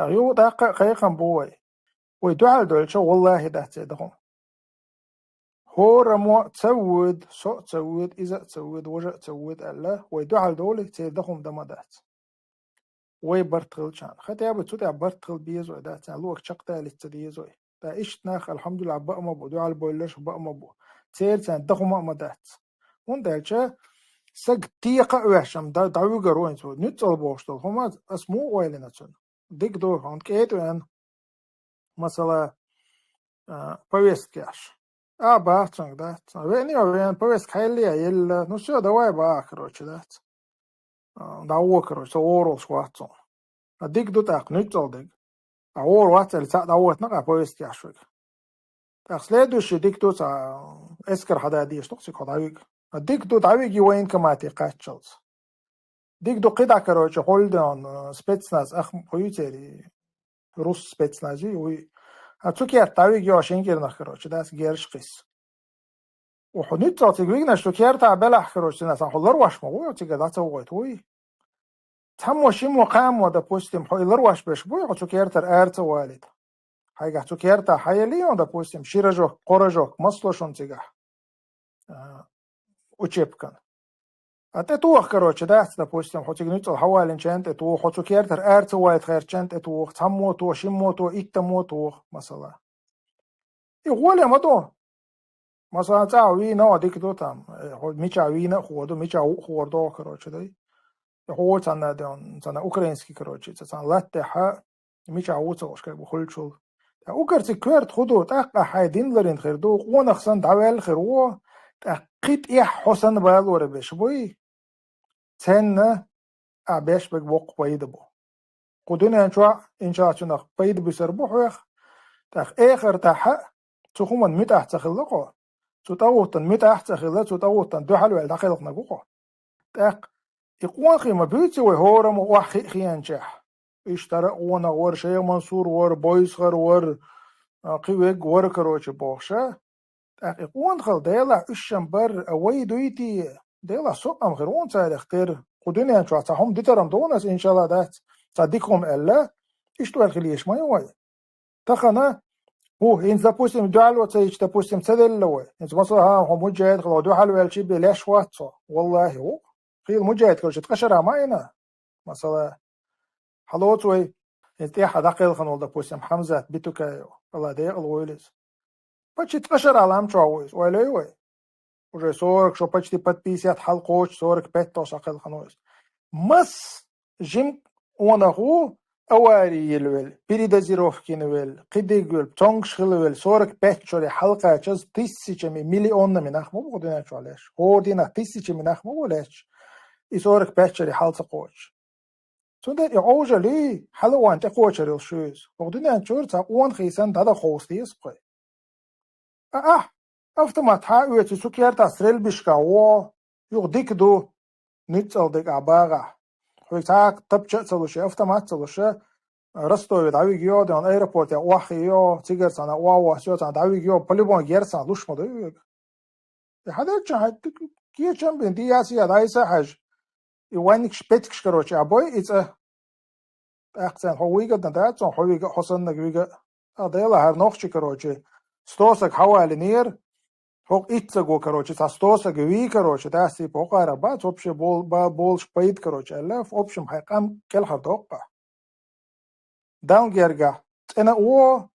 يو دقة قيقم بوي ويدعى دولشة والله ده تدهم هو رمو تسود سو تسود إذا تسود وجه تسود الله ويدعى دولة تدهم دمدات ويبرتغل شان خد يا بتوت يا برتغل بيزو ده تلوك شقته للتديزو ده إيش ناخ الحمد لله بقى مبو دعى البولش بقى مبو تير تان دهم مدات وندالشة سق تيقة وحشم دا دعوي قروين سو نتال بوشتل هما اسمو ويلنا تون ديك دو هون كيتو ان مثلا повесткаш. А бахчанг да. Вени овен повестка хайлия ел ну все давай ба короче да. Да о короче орол шватсон. А дик дут ак нутал дик. А ор вател са да вот на повесткаш. Так следующий дик дут эскер хададиш токсик хадавик. А дик дут авиги وين كماتي قاتشلز. ديك دو قطع короче هولدن спецназ ах хуютери рус спецнази уи а цукер тавиг я шенгер короче да герш قيس وحنيت تعطيك ويجنا شتوكير تاع بلح كروش ناس حضر واش مو تيجا دات وقت وي تم وشيم وقام ودا بوستيم حضر واش بش بو شتوكير تر ارت والد حاجه شتوكير تاع حيلي ودا بوستيم شيرجو قرجو مصلوشون تيجا وشيبكن أنت توخ كروش ده بوستيم حتى نيت حوالين شنت تو شتوكير تر ارت والد خير شنت تو تم تو شيم تو إكتم تو مثلا يقول ما تو مثلا تعوي نوع ديك دو تام ميچاوينا خودو ميچاو خوردو كروش ده هو تانا دون تانا أوكرانسكي كروتشي تانا لاتحة مش عوضة وش كي بقول شو أوكرتي كورت خدو تأقى حيدين لرين خيردو قونا خسن دعوال خيرو تأقيت إيه حسن بالورة بيش بوي تانا أبيش بك بوق بايد بو قدونا إن شاء شنخ بايد بيسربو حويخ تأق آخر تحق تخومن متأح تخلقو تتاوتن متأح تخلق تتاوتن دو حلوة داخلق نقوقو تأق يقوان خيمة بيتي وهورم وحي خيانجح اشترى قوانا ور شيء منصور ور بويسغر ور قيوك ور كروش بوخشة يقوان خل ديلا اشم بر اوي دويتي ديلا سوقم غيرون سايد اختير قدوني انشو عطاهم ديترم دونس ان شاء الله دات صديقهم الا اشتو الخليش ما يوي تخنا هو إن допустим دعالو تيجي допустим تدلوا إن مثلا هم مجاهد خلوا دعالو الشيء بلاش واتسو والله هو خيل مجاهد كل شيء تقشر معينا مثلا حلوتوي انتي حداقل خنول допустим حمزة بيتوكا الله ده الويلز почти تقشر على ام чауис ويلوي уже 40 что почти под 50 حلقوش 45 توش اقل خنوس مس جيم онаху اواري يلول передозировки نول قديغول تونغشخلول 45 شوري حلقة چز 1000 مليون منخ مو بودنا چالش هودينا 1000 منخ مو بولش и 45 شوري حلقة قوش سونده اوجه لي حلوان تقوش ريل شوز بودنا چور تا اون خيسن دادا خوستي اسقي автомат حاويت سوكير تسريل بشكا و يغديك دو نيتسل ديك عباغا خويتاك طبچ تسلوشي автомат تسلوشي رستو دعوي جيو دون ايربورت يا واخيو تيجر سنه واو شو سنه دعوي جيو بوليبون غيرسان لوش مدو هذا جا كي چم دي ياسي دايسا حاج يوانك شبتكش كروچ ابوي اتس احسن هويغا دات هويغا حسن نغيغا اديلا هر نوخش كروچ ستوسك حوالي نير هوك اتسغو كروچ ستوسك وي كروچ داسي بوقاره بات اوبش بول شبيت كروچ الا اوبشم حقام كل هردوقه داون جرجع أنا هو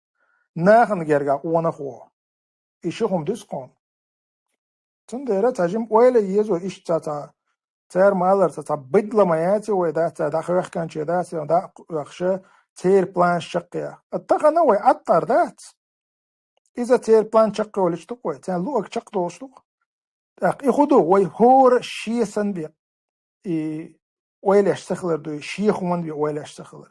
ناخن جرجع وانا هو إيشهم دسقون تندرة تجمع ولا يزو إيش تاتا تير مالر تاتا بدل ما ياتي ودا تاتا خيخ كان شيء داس دا خشة تير بلان شقيا التقنا وي أطر ذات إذا تير بلان شقي ولا شتوي تان لوك شقته وشتوق يخدو وي هور شيء سنبي ويلا يشتغل دو شيء خمن بي ويلا يشتغل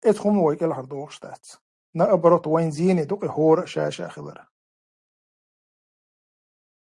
اتخم وي كل هردوش ذات نا أبرط وين زيني دوقي هور شاشة خلرة